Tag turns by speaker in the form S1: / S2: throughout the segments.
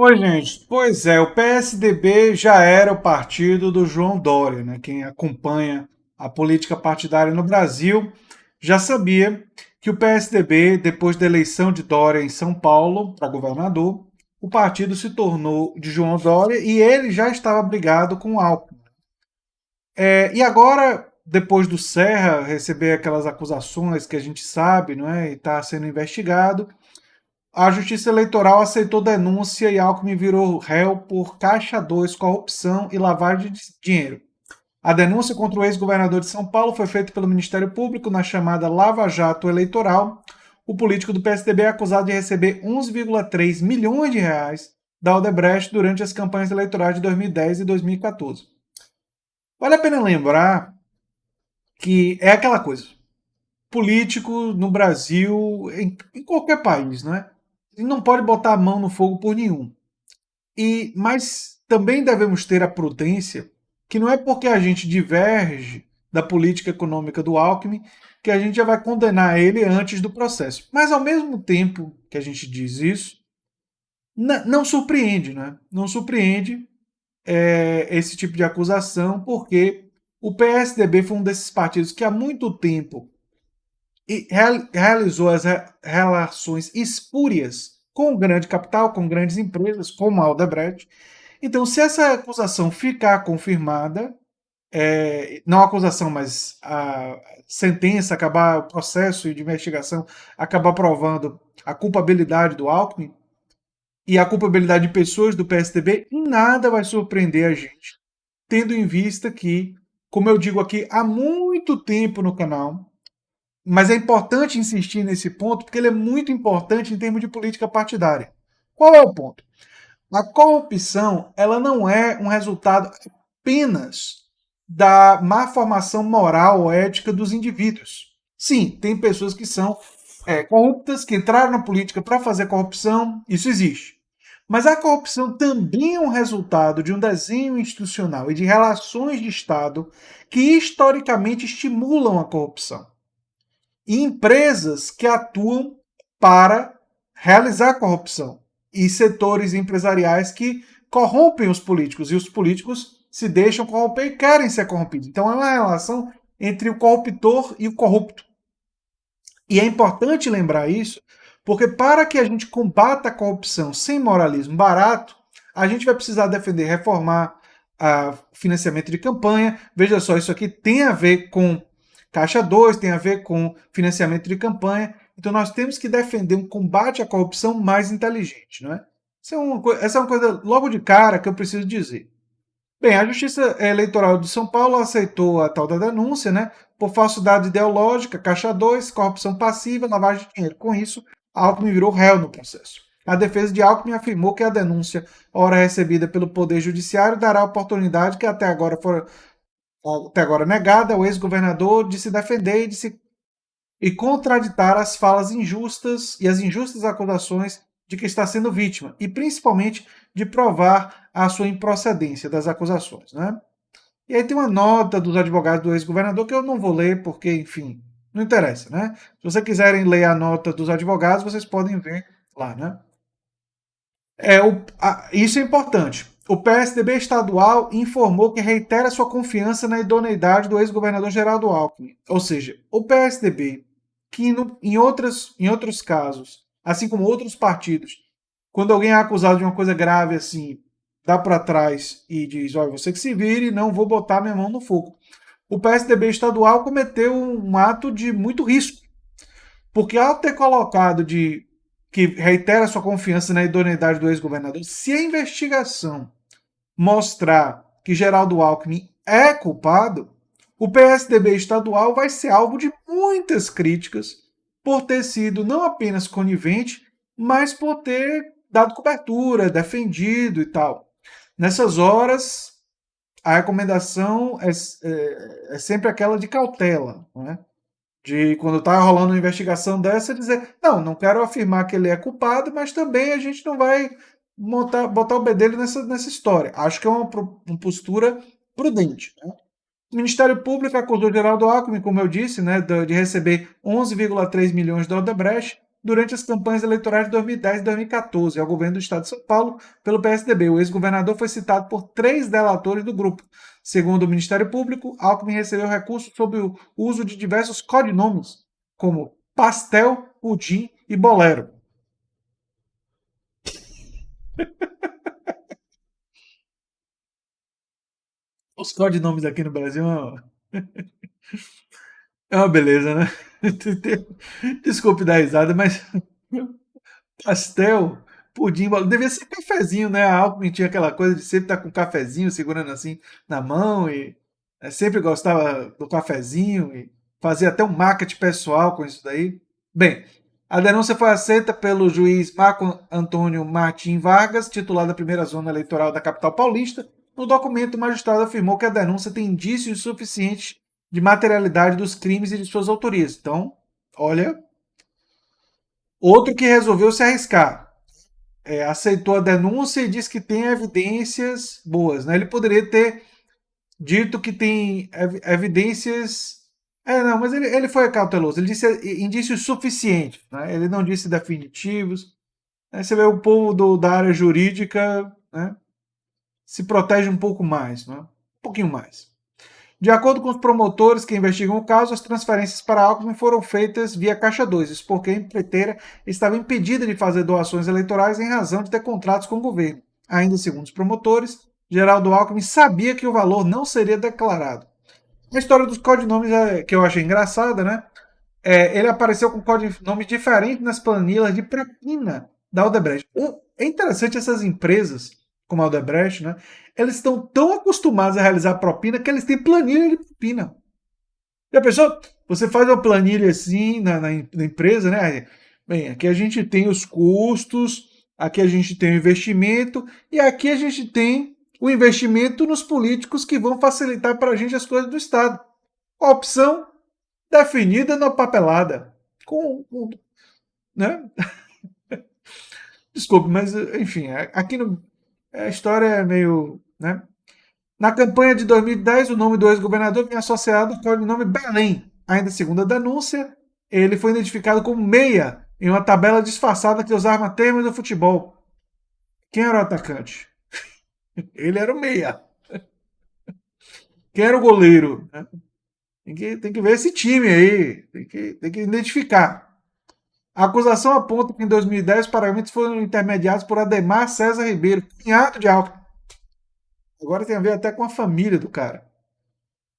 S1: Oi, gente. Pois é, o PSDB já era o partido do João Dória, né? Quem acompanha a política partidária no Brasil já sabia que o PSDB, depois da eleição de Dória em São Paulo para governador, o partido se tornou de João Dória e ele já estava brigado com o Alckmin. E agora, depois do Serra receber aquelas acusações que a gente sabe, não é? E está sendo investigado, a Justiça Eleitoral aceitou denúncia e Alckmin virou réu por Caixa 2, corrupção e lavagem de dinheiro. A denúncia contra o ex-governador de São Paulo foi feita pelo Ministério Público na chamada Lava Jato Eleitoral. O político do PSDB é acusado de receber 11,3 milhões de reais da Odebrecht durante as campanhas eleitorais de 2010 e 2014. Vale a pena lembrar que é aquela coisa. Político no Brasil, em qualquer país, né? Ele não pode botar a mão no fogo por nenhum. Mas também devemos ter a prudência que não é porque a gente diverge da política econômica do Alckmin que a gente já vai condenar ele antes do processo. Mas ao mesmo tempo que a gente diz isso, não surpreende, né? Não surpreende esse tipo de acusação, porque o PSDB foi um desses partidos que há muito tempo realizou as relações espúrias com o grande capital, com grandes empresas, como a Aldebrecht. Então, se essa acusação ficar confirmada, não a acusação, mas a sentença, acabar o processo de investigação, acabar provando a culpabilidade do Alckmin e a culpabilidade de pessoas do PSDB, em nada vai surpreender a gente, tendo em vista que, como eu digo aqui há muito tempo no canal, mas é importante insistir nesse ponto porque ele é muito importante em termos de política partidária. Qual é o ponto? A corrupção, ela não é um resultado apenas da má formação moral ou ética dos indivíduos. Sim, tem pessoas que são corruptas, que entraram na política para fazer corrupção, isso existe. Mas a corrupção também é um resultado de um desenho institucional e de relações de Estado que historicamente estimulam a corrupção e empresas que atuam para realizar corrupção e setores empresariais que corrompem os políticos e os políticos se deixam corromper e querem ser corrompidos. Então é uma relação entre o corruptor e o corrupto. E é importante lembrar isso, porque para que a gente combata a corrupção sem moralismo barato, a gente vai precisar defender, reformar o financiamento de campanha. Veja só, isso aqui tem a ver com Caixa 2, tem a ver com financiamento de campanha. Então nós temos que defender um combate à corrupção mais inteligente, não é? Essa é uma coisa logo de cara que eu preciso dizer. Bem, a Justiça Eleitoral de São Paulo aceitou a tal da denúncia, né? Por falsidade ideológica, Caixa 2, corrupção passiva, lavagem de dinheiro. Com isso, Alckmin virou réu no processo. A defesa de Alckmin afirmou que a denúncia, ora recebida pelo Poder Judiciário, dará oportunidade que até agora negada ao ex-governador de se defender e contraditar as falas injustas e as injustas acusações de que está sendo vítima, e principalmente de provar a sua improcedência das acusações. Né? E aí tem uma nota dos advogados do ex-governador que eu não vou ler porque, enfim, não interessa. Né? Se vocês quiserem ler a nota dos advogados, vocês podem ver lá. Né? Isso é importante. O PSDB estadual informou que reitera sua confiança na idoneidade do ex-governador Geraldo Alckmin. Ou seja, o PSDB, que em outros casos, assim como outros partidos, quando alguém é acusado de uma coisa grave assim, dá para trás e diz: olha, você que se vire, não vou botar minha mão no fogo. O PSDB estadual cometeu um ato de muito risco, porque ao ter colocado que reitera sua confiança na idoneidade do ex-governador, se a investigação mostrar que Geraldo Alckmin é culpado, o PSDB estadual vai ser alvo de muitas críticas por ter sido não apenas conivente, mas por ter dado cobertura, defendido e tal. Nessas horas, a recomendação é sempre aquela de cautela, não é? De quando está rolando uma investigação dessa, dizer, não quero afirmar que ele é culpado, mas também a gente não vai botar o bedelho nessa história. Acho que é uma postura prudente. Né? O Ministério Público acusou Geraldo Alckmin, como eu disse, né, de receber 11,3 milhões da Odebrecht. durante as campanhas eleitorais de 2010 e 2014 ao governo do estado de São Paulo pelo PSDB. O ex-governador foi citado por 3 delatores do grupo. Segundo o Ministério Público, Alckmin recebeu recursos sobre o uso de diversos codinomes, como Pastel, Pudim e Bolero. Os codinomes aqui no Brasil é uma beleza, né? Desculpe dar risada, mas pastel, pudim, devia ser cafezinho, né? A Alckmin tinha aquela coisa de sempre estar com um cafezinho segurando assim na mão e sempre gostava do cafezinho e fazia até um marketing pessoal com isso daí. Bem, a denúncia foi aceita pelo juiz Marco Antônio Martim Vargas, titular da primeira zona eleitoral da capital paulista. No documento, o magistrado afirmou que a denúncia tem indícios suficientes de materialidade dos crimes e de suas autorias. Então, olha, outro que resolveu se arriscar. Aceitou a denúncia e disse que tem evidências boas. Né? Ele poderia ter dito que tem evidências. Não, mas ele foi cauteloso. Ele disse indícios suficientes. Né? Ele não disse definitivos. Né? Você vê o povo da área jurídica, né? Se protege um pouco mais, né? Um pouquinho mais. De acordo com os promotores que investigam o caso, as transferências para Alckmin foram feitas via Caixa 2, isso porque a empreiteira estava impedida de fazer doações eleitorais em razão de ter contratos com o governo. Ainda segundo os promotores, Geraldo Alckmin sabia que o valor não seria declarado. A história dos codinomes que eu achei engraçada, né? Ele apareceu com codinome diferente nas planilhas de propina da Odebrecht. É interessante essas empresas, como a Odebrecht, né? Eles estão tão acostumados a realizar propina que eles têm planilha de propina. Já pensou? Você faz uma planilha assim na empresa, né? Bem, aqui a gente tem os custos, aqui a gente tem o investimento e aqui a gente tem o investimento nos políticos que vão facilitar para a gente as coisas do Estado. A opção definida na papelada. Né? Desculpe, mas enfim, aqui a história é meio. Né? Na campanha de 2010, o nome do ex-governador vinha associado com o nome Belém. Ainda segundo a denúncia, ele foi identificado como meia em uma tabela disfarçada que usava termos do futebol. Quem era o atacante? Ele era o meia. Quem era o goleiro? Tem que ver esse time aí. Tem que identificar. A acusação aponta que em 2010 os pagamentos foram intermediados por Ademar César Ribeiro, cunhado de Alckmin. Agora tem a ver até com a família do cara.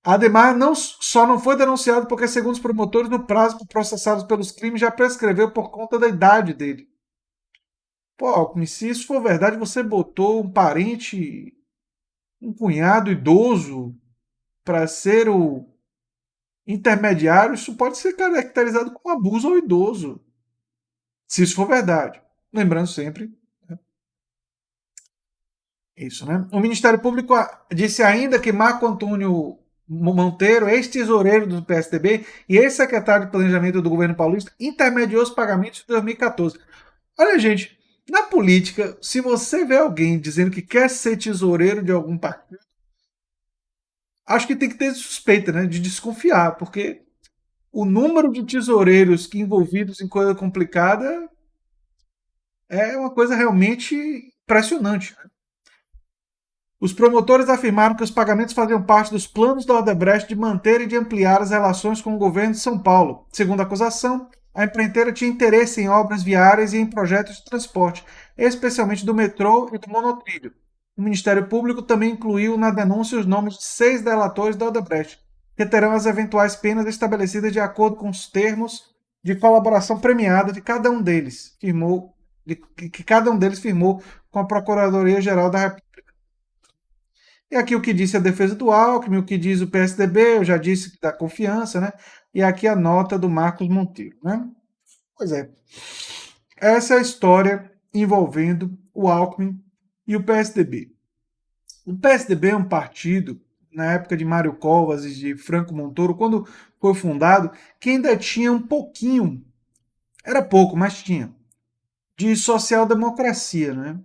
S1: Ademar só não foi denunciado porque, segundo os promotores, no prazo para processados pelos crimes já prescreveu por conta da idade dele. Pô, Alckmin, se isso for verdade, você botou um parente, um cunhado idoso para ser o intermediário, isso pode ser caracterizado como abuso ao idoso. Se isso for verdade. Lembrando sempre. Isso, né? O Ministério Público disse ainda que Marco Antônio Monteiro, ex-tesoureiro do PSDB e ex-secretário de Planejamento do governo paulista, intermediou os pagamentos de 2014. Olha, gente, na política, se você vê alguém dizendo que quer ser tesoureiro de algum partido, acho que tem que ter suspeita, né, de desconfiar, porque o número de tesoureiros que envolvidos em coisa complicada é uma coisa realmente impressionante. Os promotores afirmaram que os pagamentos faziam parte dos planos da Odebrecht de manter e de ampliar as relações com o governo de São Paulo. Segundo a acusação, a empreiteira tinha interesse em obras viárias e em projetos de transporte, especialmente do metrô e do monotrilho. O Ministério Público também incluiu na denúncia os nomes de 6 delatores da Odebrecht, que terão as eventuais penas estabelecidas de acordo com os termos de colaboração premiada de cada um deles, que cada um deles firmou com a Procuradoria-Geral da República. E aqui o que disse a defesa do Alckmin, o que diz o PSDB, eu já disse que dá confiança, né? E aqui a nota do Marcos Monteiro, né? Pois é. Essa é a história envolvendo o Alckmin e o PSDB. O PSDB é um partido, na época de Mário Covas e de Franco Montoro, quando foi fundado, que ainda tinha um pouquinho, era pouco, mas tinha, de social-democracia, né?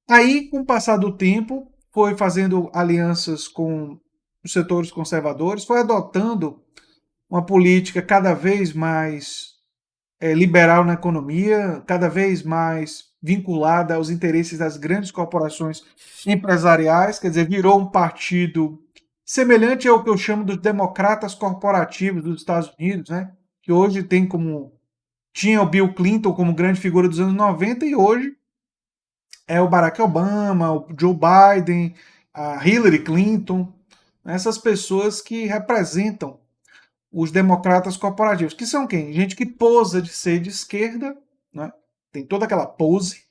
S1: Aí, com o passar do tempo, foi fazendo alianças com os setores conservadores, foi adotando uma política cada vez mais liberal na economia, cada vez mais vinculada aos interesses das grandes corporações empresariais, quer dizer, virou um partido semelhante ao que eu chamo dos democratas corporativos dos Estados Unidos, né? Que hoje tem como tinha o Bill Clinton como grande figura dos anos 90 e hoje é o Barack Obama, o Joe Biden, a Hillary Clinton, essas pessoas que representam os democratas corporativos, que são quem? Gente que posa de ser de esquerda, né? Tem toda aquela pose,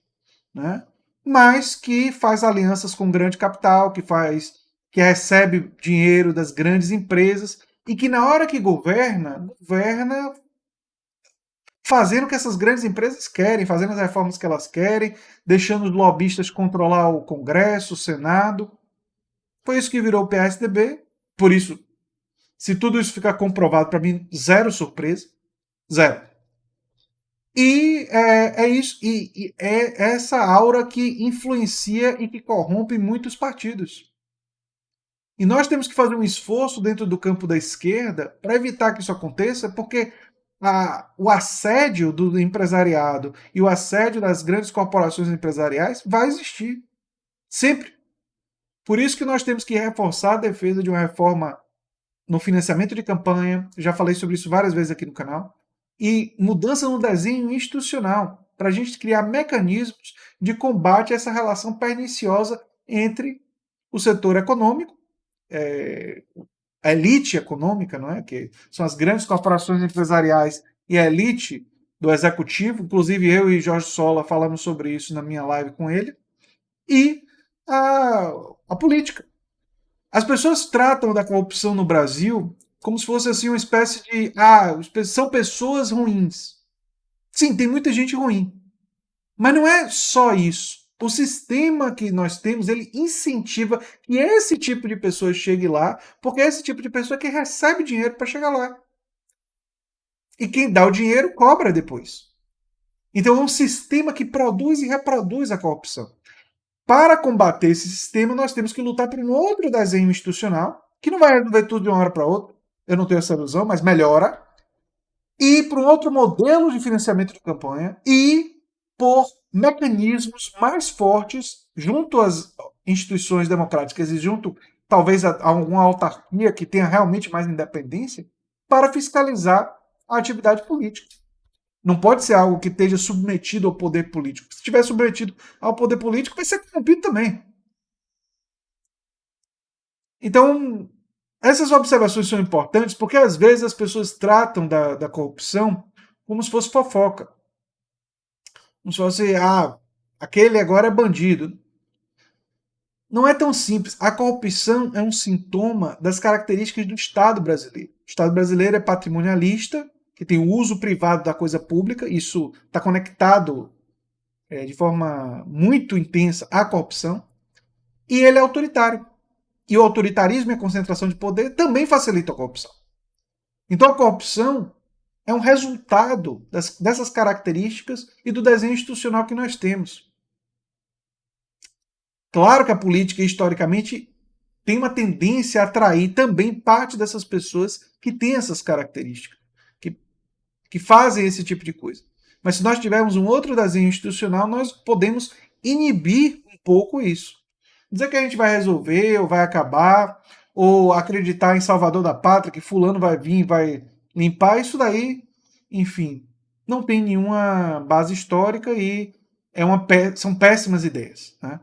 S1: né? Mas que faz alianças com grande capital, que recebe dinheiro das grandes empresas e que na hora que governa fazendo o que essas grandes empresas querem, fazendo as reformas que elas querem, deixando os lobistas controlar o Congresso, o Senado. Foi isso que virou o PSDB. Por isso, se tudo isso ficar comprovado, para mim, zero surpresa. Zero. E é isso, e é essa aura que influencia e que corrompe muitos partidos. E nós temos que fazer um esforço dentro do campo da esquerda para evitar que isso aconteça, porque o assédio do empresariado e o assédio das grandes corporações empresariais vai existir. Sempre. Por isso que nós temos que reforçar a defesa de uma reforma no financiamento de campanha, já falei sobre isso várias vezes aqui no canal, e mudança no desenho institucional, para a gente criar mecanismos de combate a essa relação perniciosa entre o setor econômico, a elite econômica, não é? Que são as grandes corporações empresariais e a elite do executivo, inclusive eu e Jorge Sola falamos sobre isso na minha live com ele, e a política. As pessoas tratam da corrupção no Brasil como se fosse assim uma espécie de são pessoas ruins. Sim, tem muita gente ruim. Mas não é só isso. O sistema que nós temos, ele incentiva que esse tipo de pessoa chegue lá, porque é esse tipo de pessoa que recebe dinheiro para chegar lá. E quem dá o dinheiro cobra depois. Então é um sistema que produz e reproduz a corrupção. Para combater esse sistema, nós temos que lutar por um outro desenho institucional, que não vai resolver tudo de uma hora para outra, eu não tenho essa ilusão, mas melhora, e para um outro modelo de financiamento de campanha, e por mecanismos mais fortes junto às instituições democráticas e junto, talvez, a alguma autarquia que tenha realmente mais independência, para fiscalizar a atividade política. Não pode ser algo que esteja submetido ao poder político. Se estiver submetido ao poder político, vai ser corrompido também. Então, essas observações são importantes porque às vezes as pessoas tratam da corrupção como se fosse fofoca. Como se fosse, aquele agora é bandido. Não é tão simples. A corrupção é um sintoma das características do Estado brasileiro. O Estado brasileiro é patrimonialista, que tem o uso privado da coisa pública, isso está conectado de forma muito intensa à corrupção, e ele é autoritário. E o autoritarismo e a concentração de poder também facilitam a corrupção. Então a corrupção é um resultado dessas características e do desenho institucional que nós temos. Claro que a política, historicamente, tem uma tendência a atrair também parte dessas pessoas que têm essas características, que fazem esse tipo de coisa. Mas se nós tivermos um outro desenho institucional, nós podemos inibir um pouco isso. Dizer que a gente vai resolver, ou vai acabar, ou acreditar em Salvador da Pátria, que fulano vai vir e vai limpar, isso daí, enfim, não tem nenhuma base histórica e são péssimas ideias. Né?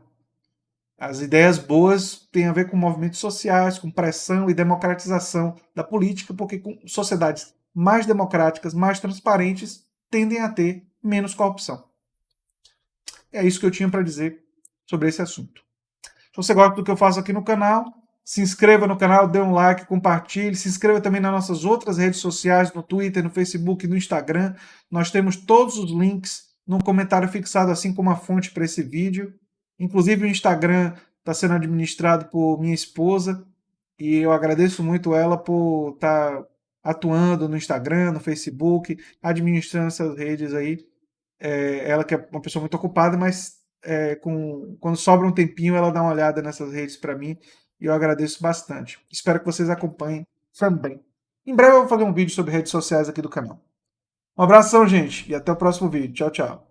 S1: As ideias boas têm a ver com movimentos sociais, com pressão e democratização da política, porque com sociedades mais democráticas, mais transparentes, tendem a ter menos corrupção. É isso que eu tinha para dizer sobre esse assunto. Se você gosta do que eu faço aqui no canal, se inscreva no canal, dê um like, compartilhe, se inscreva também nas nossas outras redes sociais, no Twitter, no Facebook, no Instagram. Nós temos todos os links no comentário fixado, assim como a fonte para esse vídeo. Inclusive o Instagram está sendo administrado por minha esposa e eu agradeço muito ela por estar atuando no Instagram, no Facebook, administrando essas redes aí. Ela que é uma pessoa muito ocupada, mas quando sobra um tempinho ela dá uma olhada nessas redes para mim e eu agradeço bastante. Espero que vocês acompanhem também. Em breve eu vou fazer um vídeo sobre redes sociais aqui do canal. Um abração, gente, e até o próximo vídeo. Tchau, tchau.